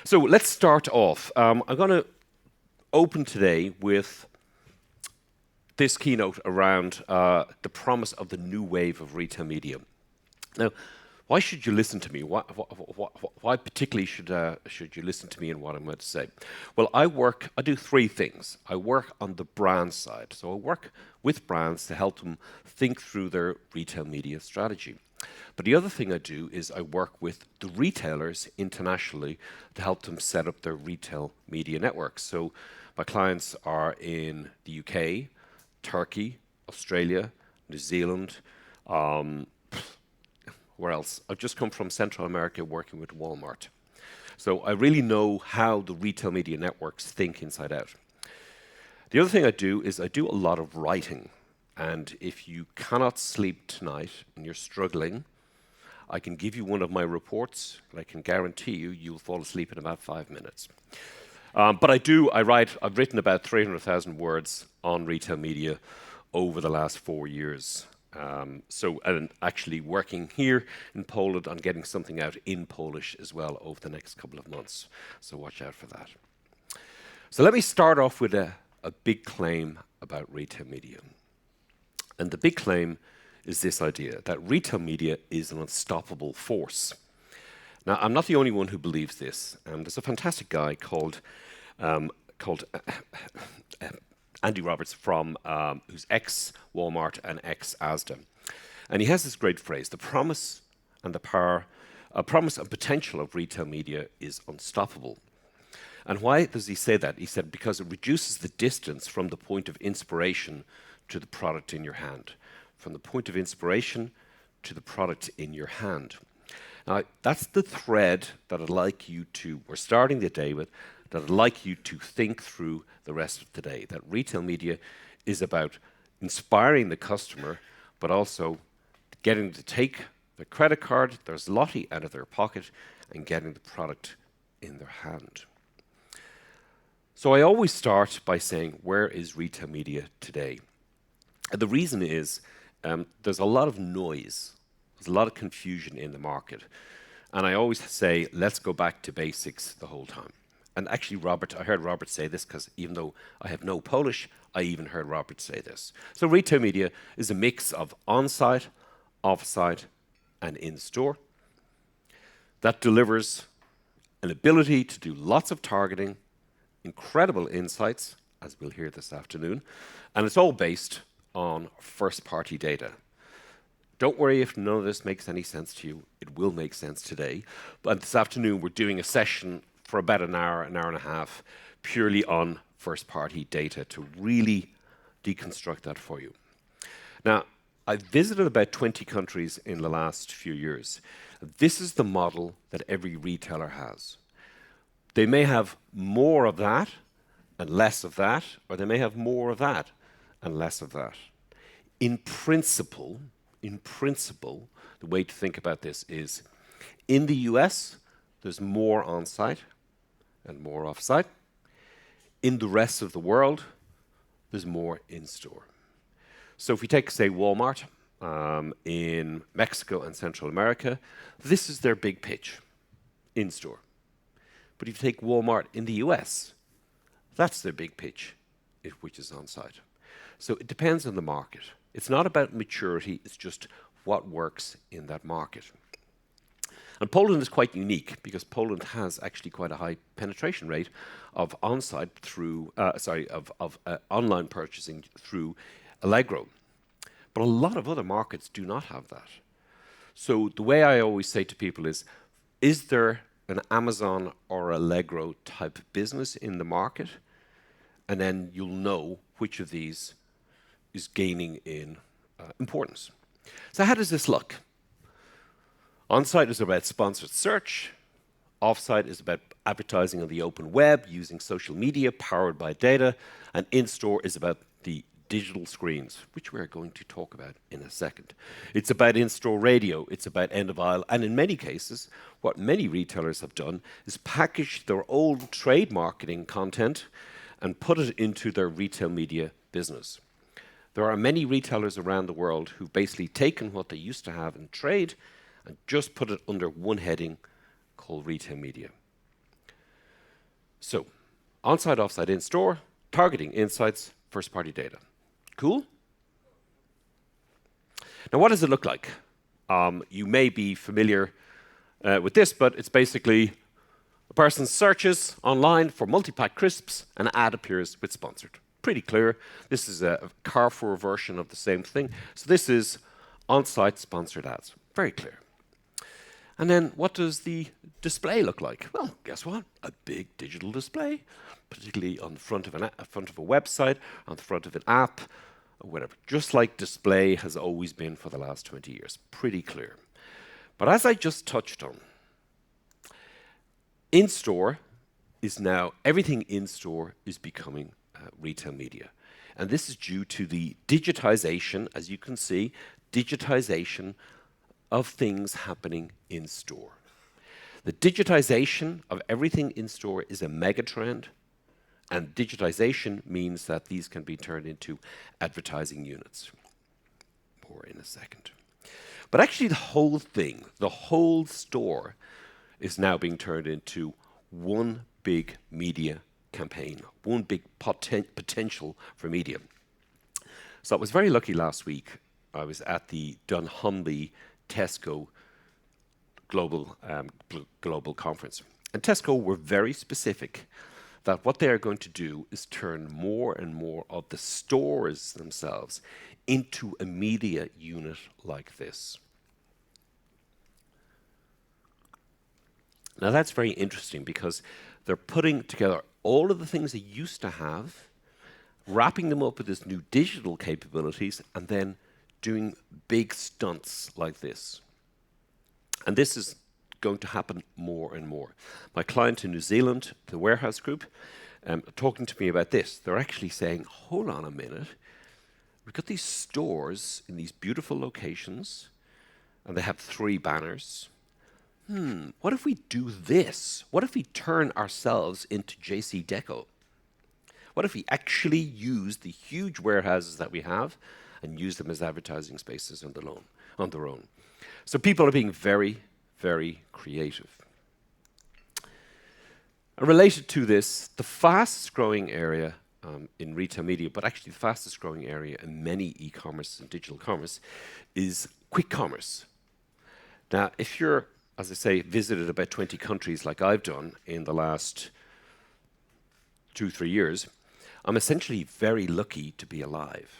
So let's start off. I'm going to open today with this keynote around the promise of the new wave of retail media. Now, why should you listen to me? Why particularly should you listen to me and what I'm going to say? Well, I do three things. I work on the brand side. So I work with brands to help them think through their retail media strategy. But the other thing I do is I work with the retailers internationally to help them set up their retail media networks. So my clients are in the UK, Turkey, Australia, New Zealand, where else? I've just come from Central America working with Walmart. So I really know how the retail media networks think inside out. The other thing I do is I do a lot of writing. And if you cannot sleep tonight and you're struggling, I can give you one of my reports, and I can guarantee you'll fall asleep in about 5 minutes. But I've written about 300,000 words on retail media over the last 4 years. And actually working here in Poland on getting something out in Polish as well over the next couple of months. So watch out for that. So let me start off with a big claim about retail media. And the big claim is this idea that retail media is an unstoppable force. Now, I'm not the only one who believes this. There's a fantastic guy called Andy Roberts who's ex-Walmart and ex-Asda. And he has this great phrase, the promise and potential of retail media is unstoppable. And why does he say that? He said because it reduces the distance from the point of inspiration to the product in your hand. From the point of inspiration to the product in your hand. Now, that's the thread that we're starting the day with, that I'd like you to think through the rest of the day. That retail media is about inspiring the customer, but also getting them to take their credit card, their zloty out of their pocket, and getting the product in their hand. So I always start by saying, where is retail media today? And the reason is there's a lot of noise. There's a lot of confusion in the market. And I always say, let's go back to basics the whole time. And actually, I heard Robert say this because even though I have no Polish, I even heard Robert say this. So retail media is a mix of on-site, off-site, and in-store that delivers an ability to do lots of targeting, incredible insights, as we'll hear this afternoon, and it's all based on first-party data. Don't worry if none of this makes any sense to you. It will make sense today. But this afternoon, we're doing a session for about an hour and a half, purely on first-party data to really deconstruct that for you. Now, I've visited about 20 countries in the last few years. This is the model that every retailer has. They may have more of that and less of that, or they may have more of that and less of that. In principle, the way to think about this is, in the US, there's more on-site and more off-site. In the rest of the world, there's more in-store. So if we take, say, Walmart in Mexico and Central America, this is their big pitch, in-store. But if you take Walmart in the US, that's their big pitch, which is on-site. So it depends on the market. It's not about maturity, it's just what works in that market. And Poland is quite unique because Poland has actually quite a high penetration rate of on-site online purchasing through Allegro. But a lot of other markets do not have that. So the way I always say to people is there an Amazon or Allegro type business in the market? And then you'll know which of these is gaining in importance. So how does this look? On-site is about sponsored search. Off-site is about advertising on the open web using social media powered by data. And in-store is about the digital screens, which we're going to talk about in a second. It's about in-store radio. It's about end of aisle. And in many cases, what many retailers have done is package their old trade marketing content and put it into their retail media business. There are many retailers around the world who've basically taken what they used to have in trade and just put it under one heading called retail media. So, on-site, off-site, in-store, targeting insights, first-party data. Cool? Now, what does it look like? You may be familiar with this, but it's basically a person searches online for multi-pack crisps, and an ad appears with sponsored. Pretty clear. This is a Carrefour version of the same thing. So this is on-site sponsored ads. Very clear. And then what does the display look like? Well, guess what? A big digital display, particularly on the front of a website, on the front of an app, or whatever. Just like display has always been for the last 20 years. Pretty clear. But as I just touched on, in-store is now, everything in-store is becoming retail media. And this is due to the digitization, as you can see, digitization of things happening in store. The digitization of everything in store is a mega trend, and digitization means that these can be turned into advertising units. More in a second. But actually the whole thing, the whole store, is now being turned into one big media campaign, one big potential for media. So I was very lucky last week. I was at the Dunnhumby Tesco global conference. And Tesco were very specific that what they are going to do is turn more and more of the stores themselves into a media unit like this. Now that's very interesting because they're putting together all of the things they used to have, wrapping them up with this new digital capabilities, and then doing big stunts like this. And this is going to happen more and more. My client in New Zealand, the Warehouse Group, talking to me about this. They're actually saying, hold on a minute, we've got these stores in these beautiful locations, and they have 3 banners. What if we do this? What if we turn ourselves into JC Deco? What if we actually use the huge warehouses that we have and use them as advertising spaces on their own? So people are being very, very creative. And related to this, the fastest growing area in retail media, but actually the fastest growing area in many e-commerce and digital commerce, is quick commerce. Now, if you're, as I say, visited about 20 countries like I've done in the last 2-3 years, I'm essentially very lucky to be alive.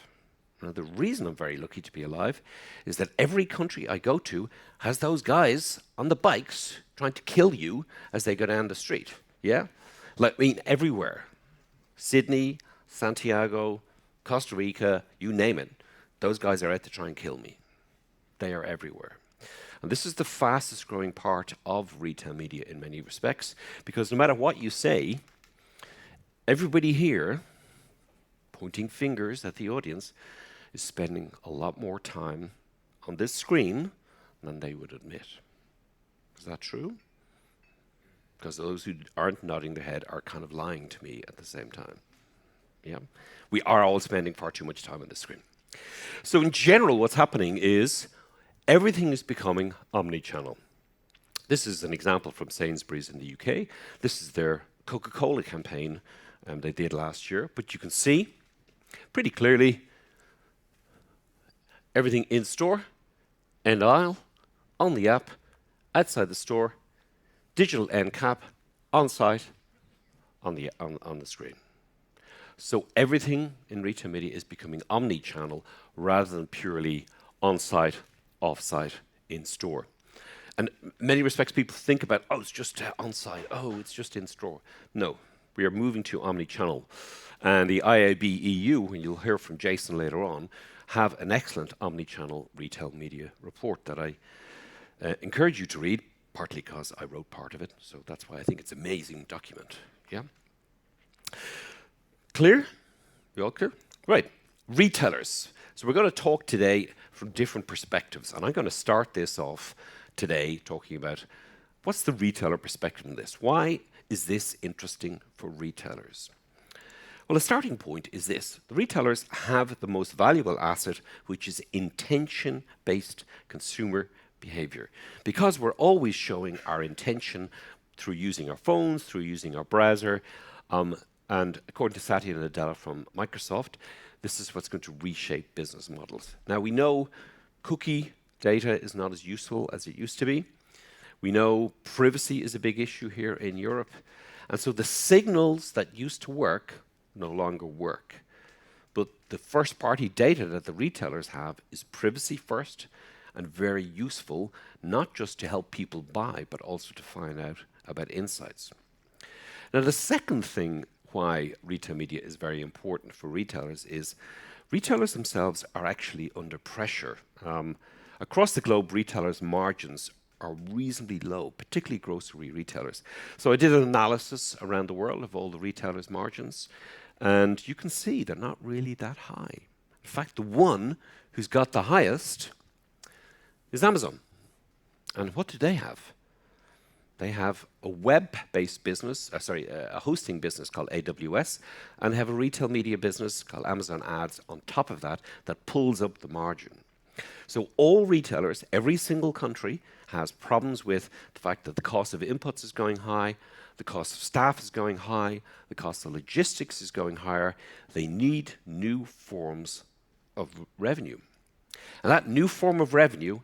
Now, the reason I'm very lucky to be alive is that every country I go to has those guys on the bikes trying to kill you as they go down the street. Yeah? Like, I mean, everywhere. Sydney, Santiago, Costa Rica, you name it. Those guys are out to try and kill me. They are everywhere. And this is the fastest growing part of retail media in many respects, because no matter what you say, everybody here, pointing fingers at the audience, is spending a lot more time on this screen than they would admit. Is that true? Because those who aren't nodding their head are kind of lying to me at the same time. Yeah, we are all spending far too much time on the screen. So in general, what's happening is everything is becoming omni-channel. This is an example from Sainsbury's in the UK. This is their Coca-Cola campaign they did last year. But you can see pretty clearly everything in store, end aisle, on the app, outside the store, digital end cap, on site, on the screen. So everything in retail media is becoming omni-channel rather than purely on-site, off-site, in-store. And in many respects, people think about, oh, it's just on-site, oh, it's just in-store. No, we are moving to omni-channel. And the IAB EU, and you'll hear from Jason later on, have an excellent omni-channel retail media report that I encourage you to read, partly because I wrote part of it, so that's why I think it's an amazing document. Yeah? Clear? You all clear? Right. Retailers. So we're going to talk today from different perspectives, and I'm going to start this off today talking about what's the retailer perspective in this? Why is this interesting for retailers? Well, a starting point is this. The retailers have the most valuable asset, which is intention-based consumer behavior. Because we're always showing our intention through using our phones, through using our browser. And according to Satya Nadella from Microsoft, this is what's going to reshape business models. Now, we know cookie data is not as useful as it used to be. We know privacy is a big issue here in Europe. And so the signals that used to work no longer work. But the first-party data that the retailers have is privacy first and very useful, not just to help people buy, but also to find out about insights. Now, the second thing why retail media is very important for retailers is retailers themselves are actually under pressure. Across the globe, retailers' margins are reasonably low, particularly grocery retailers. So I did an analysis around the world of all the retailers' margins, and you can see they're not really that high. In fact, the one who's got the highest is Amazon. And what do they have? They have a web-based business, a hosting business called AWS, and they have a retail media business called Amazon Ads on top of that that pulls up the margin. So all retailers, every single country, has problems with the fact that the cost of inputs is going high, the cost of staff is going high, the cost of logistics is going higher. They need new forms of revenue. And that new form of revenue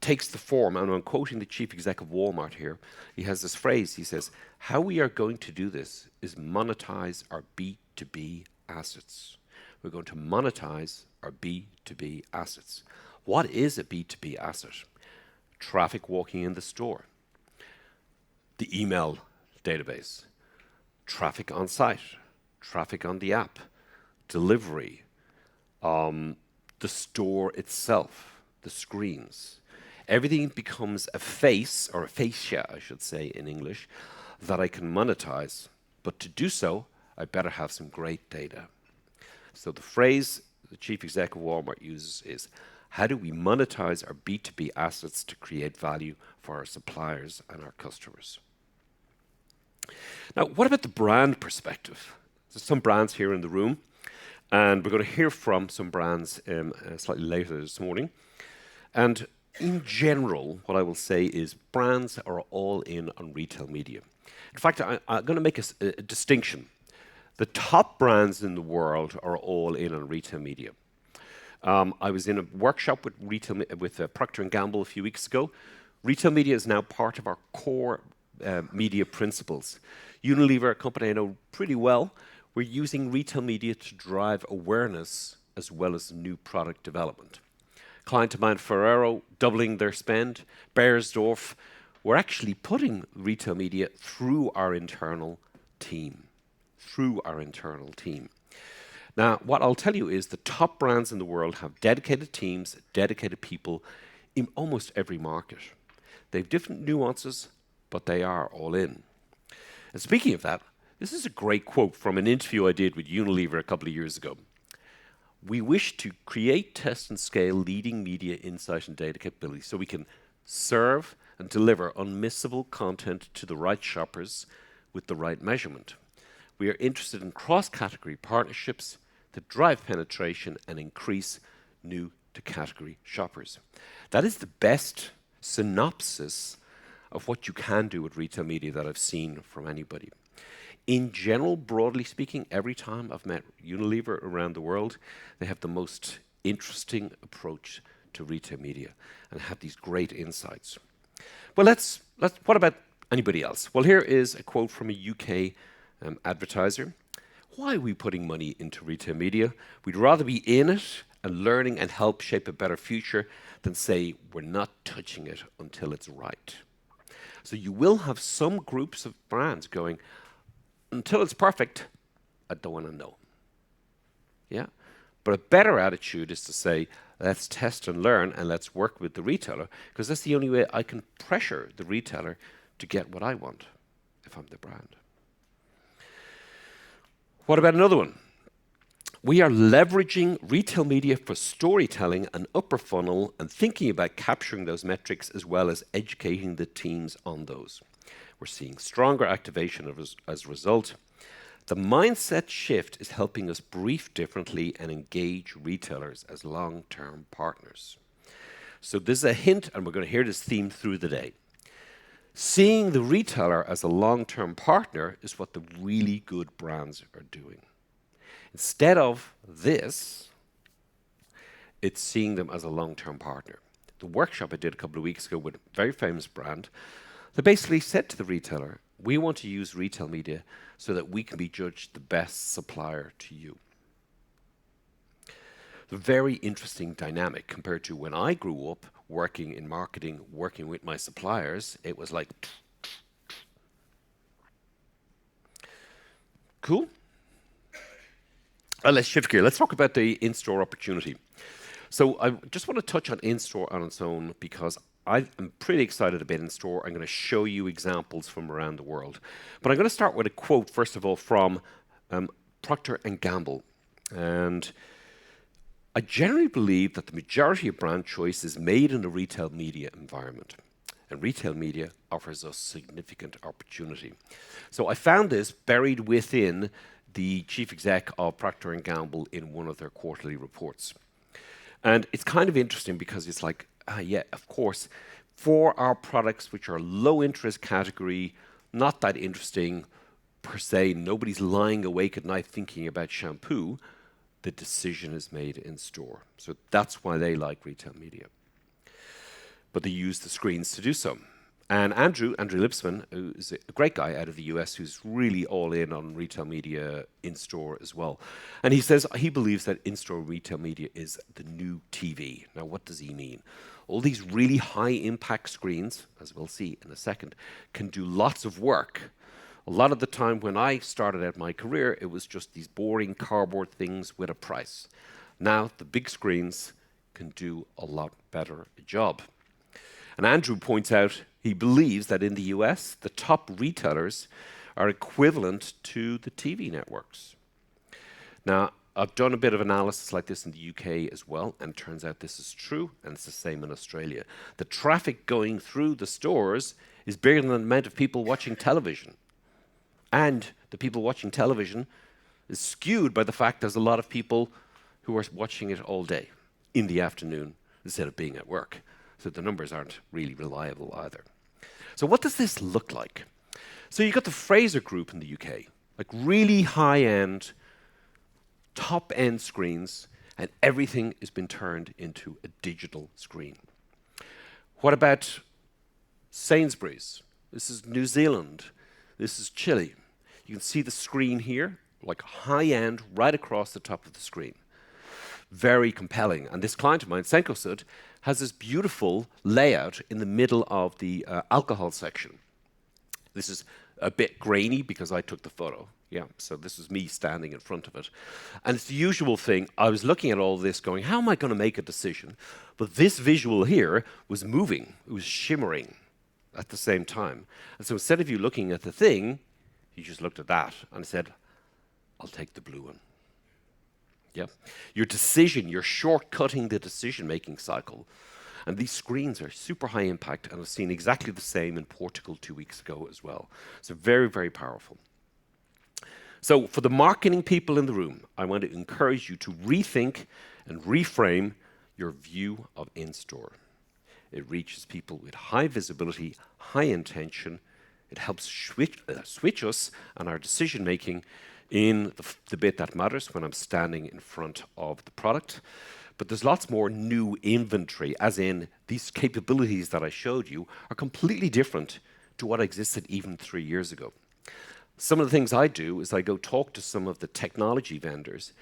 takes the form, and I'm quoting the chief exec of Walmart here. He has this phrase, he says, how we are going to do this is monetize our B2B assets. We're going to monetize our B2B assets. What is a B2B asset? Traffic walking in the store, the email database, traffic on site, traffic on the app, delivery, the store itself, the screens. Everything becomes a face, or a fascia, I should say in English, that I can monetize. But to do so, I better have some great data. So the phrase the chief exec of Walmart uses is, how do we monetize our B2B assets to create value for our suppliers and our customers? Now, what about the brand perspective? There's some brands here in the room, and we're going to hear from some brands slightly later this morning. And in general, what I will say is brands are all in on retail media. In fact, I'm going to make a distinction. The top brands in the world are all in on retail media. I was in a workshop with Procter & Gamble a few weeks ago. Retail media is now part of our core media principles. Unilever, a company I know pretty well, we're using retail media to drive awareness as well as new product development. Client of mine, Ferrero, doubling their spend. Beiersdorf, we're actually putting retail media through our internal team. Now, what I'll tell you is the top brands in the world have dedicated teams, dedicated people in almost every market. They have different nuances, but they are all in. And speaking of that, this is a great quote from an interview I did with Unilever a couple of years ago. We wish to create, test, and scale leading media insight and data capabilities so we can serve and deliver unmissable content to the right shoppers with the right measurement. We are interested in cross-category partnerships that drive penetration and increase new-to-category shoppers. That is the best synopsis of what you can do with retail media that I've seen from anybody. In general, broadly speaking, every time I've met Unilever around the world, they have the most interesting approach to retail media and have these great insights. Well, what about anybody else? Well, here is a quote from a UK advertiser. Why are we putting money into retail media? We'd rather be in it and learning and help shape a better future than say we're not touching it until it's right. So you will have some groups of brands going, until it's perfect, I don't want to know. Yeah? But a better attitude is to say, let's test and learn and let's work with the retailer, because that's the only way I can pressure the retailer to get what I want if I'm the brand. What about another one? We are leveraging retail media for storytelling and upper funnel and thinking about capturing those metrics as well as educating the teams on those. We're seeing stronger activation as a result. The mindset shift is helping us brief differently and engage retailers as long-term partners. So this is a hint, and we're going to hear this theme through the day. Seeing the retailer as a long-term partner is what the really good brands are doing. Instead of this, it's seeing them as a long-term partner. The workshop I did a couple of weeks ago with a very famous brand, they basically said to the retailer, we want to use retail media so that we can be judged the best supplier to you. A very interesting dynamic compared to when I grew up working in marketing, working with my suppliers. It was like, cool. Let's shift gear. Let's talk about the in-store opportunity. So I just want to touch on in-store on its own because I'm pretty excited about in-store. I'm going to show you examples from around the world. But I'm going to start with a quote, first of all, from Procter & Gamble. And I generally believe that the majority of brand choice is made in a retail media environment. And retail media offers us significant opportunity. So I found this buried within the chief exec of Procter & Gamble in one of their quarterly reports. And it's kind of interesting because it's like, yeah, of course, for our products which are low interest category, not that interesting per se, nobody's lying awake at night thinking about shampoo, the decision is made in store. So that's why they like retail media. But they use the screens to do so. And Andrew Lipsman, who's a great guy out of the US, who's really all in on retail media in-store as well. And he says he believes that in-store retail media is the new TV. Now, what does he mean? All these really high-impact screens, as we'll see in a second, can do lots of work. A lot of the time when I started out my career, it was just these boring cardboard things with a price. Now, the big screens can do a lot better job. And Andrew points out he believes that in the US, the top retailers are equivalent to the TV networks. Now, I've done a bit of analysis like this in the UK as well, and it turns out this is true, and it's the same in Australia. The traffic going through the stores is bigger than the amount of people watching television. And the people watching television is skewed by the fact there's a lot of people who are watching it all day in the afternoon instead of being at work. So the numbers aren't really reliable either. So what does this look like? So you've got the Fraser Group in the UK, like really high-end, top-end screens, and everything has been turned into a digital screen. What about Sainsbury's? This is New Zealand. This is Chile. You can see the screen here, like high-end, right across the top of the screen. Very compelling. And this client of mine, Cencosud, has this beautiful layout in the middle of the alcohol section. This is a bit grainy because I took the photo. Yeah, so this is me standing in front of it. And it's the usual thing. I was looking at all this going, how am I going to make a decision? But this visual here was moving. It was shimmering at the same time. And so instead of you looking at the thing, you just looked at that and said, I'll take the blue one. Yeah. Your decision, you're shortcutting the decision-making cycle. And these screens are super high impact, and I've seen exactly the same in Portugal 2 weeks ago as well. So very, very powerful. So for the marketing people in the room, I want to encourage you to rethink and reframe your view of in-store. It reaches people with high visibility, high intention. It helps switch us and our decision-making in the bit that matters when I'm standing in front of the product. But there's lots more new inventory, as in these capabilities that I showed you are completely different to what existed even 3 years ago. Some of the things I do is I go talk to some of the technology vendors,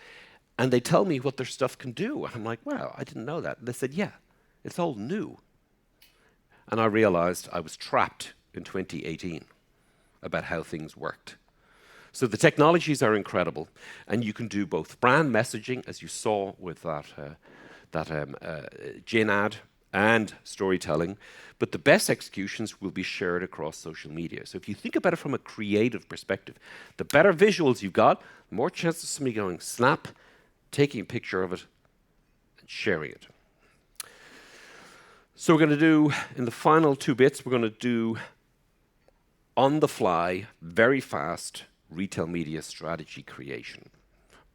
and they tell me what their stuff can do. And I'm like, wow, I didn't know that. And they said, yeah, it's all new. And I realized I was trapped in 2018 about how things worked. So the technologies are incredible, and you can do both brand messaging, as you saw with that gin ad, and storytelling, but the best executions will be shared across social media. So if you think about it from a creative perspective, the better visuals you've got, the more chance of somebody going snap, taking a picture of it, and sharing it. So we're going to do, in the final 2 bits, we're going to do on the fly, very fast, retail media strategy creation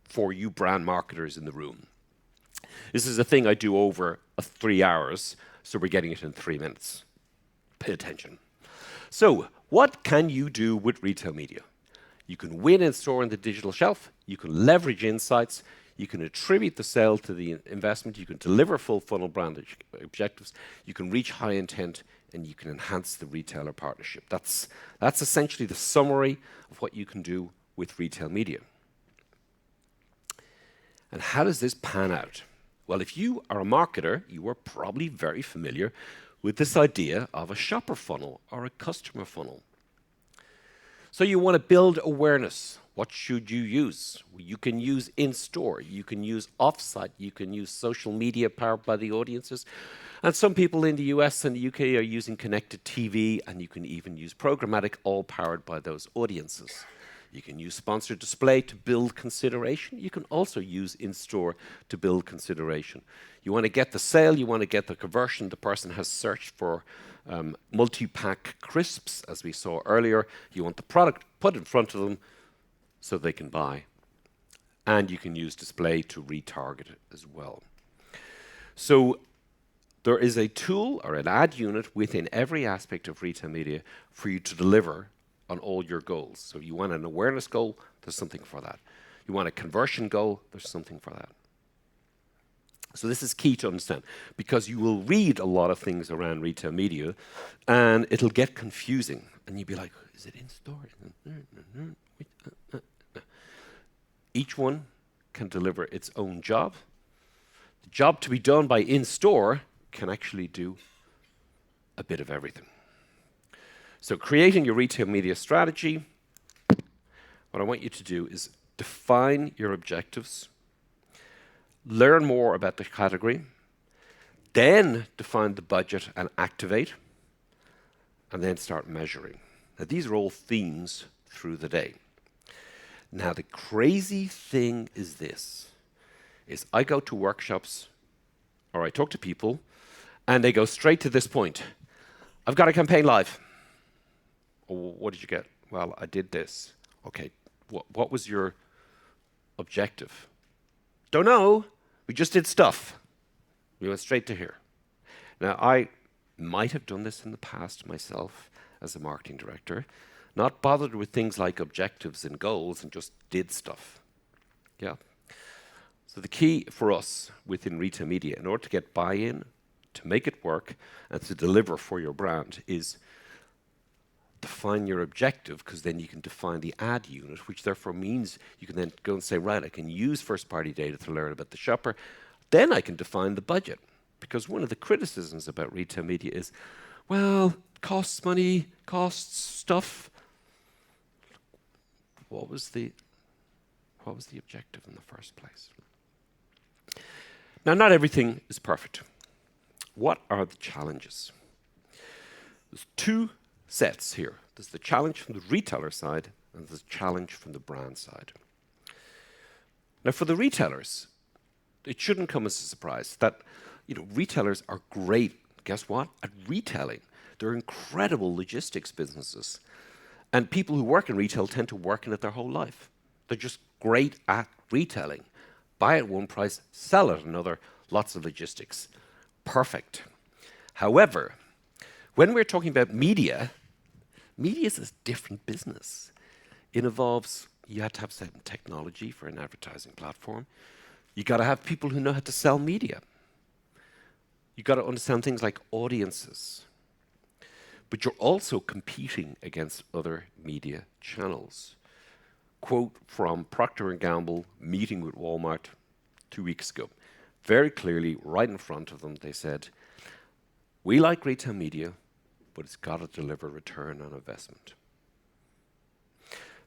for you brand marketers in the room. This is a thing I do over 3 hours, so we're getting it in 3 minutes. Pay attention. So, what can you do with retail media? You can win in store on the digital shelf, you can leverage insights, you can attribute the sale to the investment, you can deliver full funnel brand objectives, you can reach high intent, and you can enhance the retailer partnership. That's essentially the summary of what you can do with retail media. And how does this pan out? Well, if you are a marketer, you are probably very familiar with this idea of a shopper funnel or a customer funnel. So you want to build awareness. What should you use? You can use in-store, you can use off-site, you can use social media powered by the audiences. And some people in the US and the UK are using connected TV, and you can even use programmatic, all powered by those audiences. You can use sponsored display to build consideration. You can also use in-store to build consideration. You want to get the sale, you want to get the conversion. The person has searched for multi-pack crisps, as we saw earlier. You want the product put in front of them so they can buy. And you can use display to retarget it as well. So there is a tool or an ad unit within every aspect of retail media for you to deliver on all your goals. So you want an awareness goal, there's something for that. You want a conversion goal, there's something for that. So this is key to understand, because you will read a lot of things around retail media and it'll get confusing. And you'll be like, is it in store? Each one can deliver its own job. The job to be done by in-store can actually do a bit of everything. So creating your retail media strategy, what I want you to do is define your objectives, learn more about the category, then define the budget and activate, and then start measuring. Now, these are all themes through the day. Now, the crazy thing is this, is I go to workshops or I talk to people and they go straight to this point. I've got a campaign live. Oh, what did you get? Well, I did this. Okay, what was your objective? Don't know. We just did stuff. We went straight to here. Now, I might have done this in the past myself as a marketing director, not bothered with things like objectives and goals and just did stuff. Yeah. So the key for us within retail media, in order to get buy-in, to make it work, and to deliver for your brand, is define your objective, because then you can define the ad unit, which therefore means you can then go and say, right, I can use first-party data to learn about the shopper. Then I can define the budget, because one of the criticisms about retail media is, well, costs money, costs stuff. What was the objective in the first place? Now, not everything is perfect. What are the challenges? There's two sets here. There's the challenge from the retailer side and there's the challenge from the brand side. Now, for the retailers, it shouldn't come as a surprise that retailers are great, guess what, at retailing. They're incredible logistics businesses. And people who work in retail tend to work in it their whole life. They're just great at retailing. Buy at one price, sell at another, lots of logistics. Perfect. However, when we're talking about media is a different business. It involves, you have to have certain technology for an advertising platform. You got to have people who know how to sell media. You got to understand things like audiences. But you're also competing against other media channels. Quote from Procter & Gamble meeting with Walmart 2 weeks ago. Very clearly, right in front of them, they said, we like retail media, but it's got to deliver return on investment.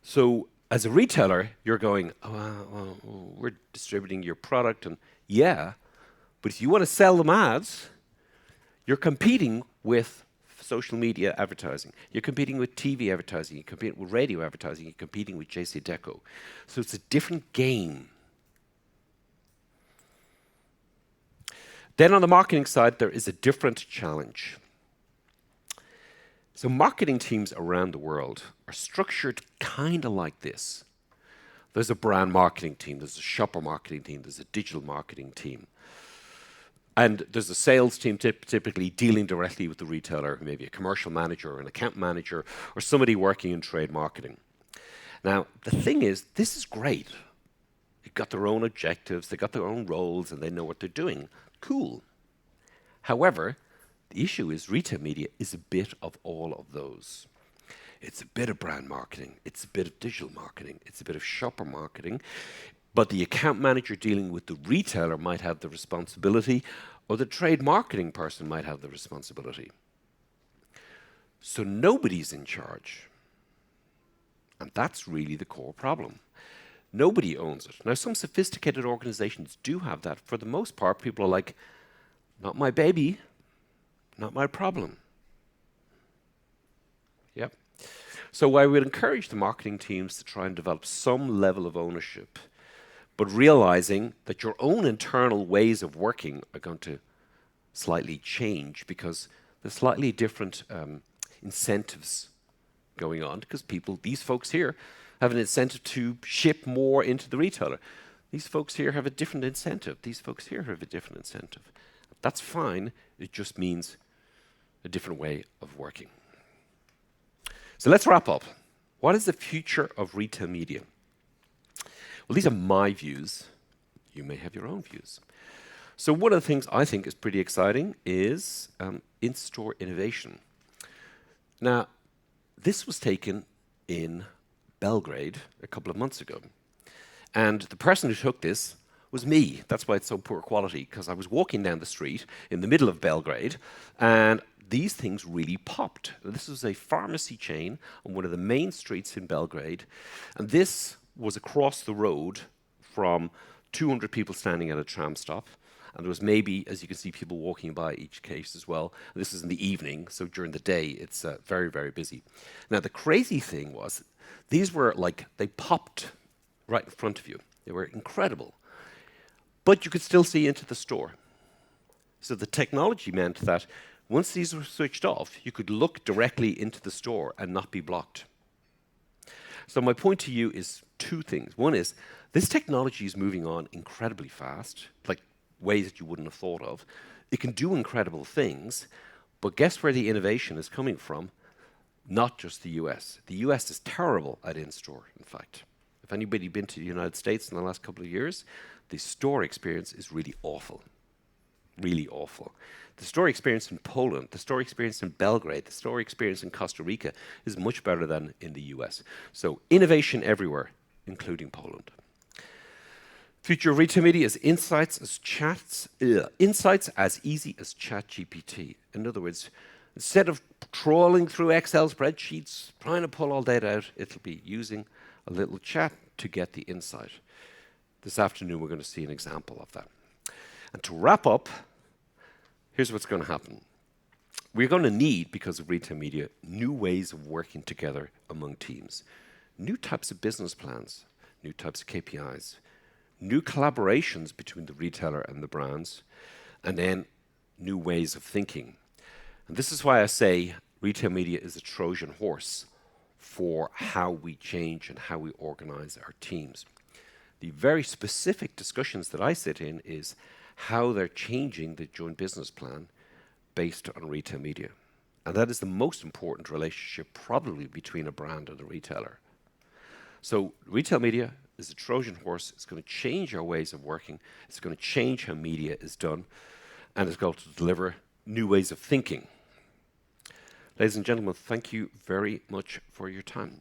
So as a retailer, you're going, well, we're distributing your product, and yeah, but if you want to sell them ads, you're competing with social media advertising. You're competing with TV advertising. You're competing with radio advertising. You're competing with JC Deco. So it's a different game. Then on the marketing side, there is a different challenge. So marketing teams around the world are structured kind of like this. There's a brand marketing team, there's a shopper marketing team, there's a digital marketing team. And there's a sales team typically dealing directly with the retailer, maybe a commercial manager or an account manager or somebody working in trade marketing. Now, the thing is, this is great. They've got their own objectives, they've got their own roles, and they know what they're doing. Cool. However, the issue is retail media is a bit of all of those. It's a bit of brand marketing, it's a bit of digital marketing, it's a bit of shopper marketing, but the account manager dealing with the retailer might have the responsibility, or the trade marketing person might have the responsibility. So nobody's in charge. And that's really the core problem. Nobody owns it. Now, some sophisticated organizations do have that. For the most part, people are like, not my baby, not my problem. Yep. So I would encourage the marketing teams to try and develop some level of ownership, but realizing that your own internal ways of working are going to slightly change because there's slightly different incentives going on, because these folks here have an incentive to ship more into the retailer. These folks here have a different incentive. These folks here have a different incentive. That's fine. It just means a different way of working. So let's wrap up. What is the future of retail media? Well, these are my views. You may have your own views. So one of the things I think is pretty exciting is in-store innovation. Now, this was taken in Belgrade a couple of months ago. And the person who took this was me. That's why it's so poor quality, because I was walking down the street in the middle of Belgrade, and these things really popped. This was a pharmacy chain on one of the main streets in Belgrade, and this was across the road from 200 people standing at a tram stop. And there was maybe, as you can see, people walking by each case as well. This is in the evening, so during the day, it's very, very busy. Now, the crazy thing was, these were like, they popped right in front of you. They were incredible. But you could still see into the store. So the technology meant that once these were switched off, you could look directly into the store and not be blocked. So my point to you is two things. One is, this technology is moving on incredibly fast, like ways that you wouldn't have thought of. It can do incredible things, but guess where the innovation is coming from? Not just the US. The US is terrible at in-store, in fact. If anybody been to the United States in the last couple of years, the store experience is really awful. Really awful. The store experience in Poland, the store experience in Belgrade, the store experience in Costa Rica is much better than in the US. So innovation everywhere, including Poland. Future of retail media is insights as easy as ChatGPT. In other words, instead of trawling through Excel spreadsheets, trying to pull all data out, it'll be using a little chat to get the insight. This afternoon, we're going to see an example of that. And to wrap up, here's what's going to happen. We're going to need, because of retail media, new ways of working together among teams, new types of business plans, new types of KPIs, new collaborations between the retailer and the brands, and then new ways of thinking. And this is why I say retail media is a Trojan horse for how we change and how we organize our teams. The very specific discussions that I sit in is how they're changing the joint business plan based on retail media. And that is the most important relationship probably between a brand and a retailer. So retail media is a Trojan horse. It's going to change our ways of working. It's going to change how media is done. And it's going to deliver new ways of thinking. Ladies and gentlemen, thank you very much for your time.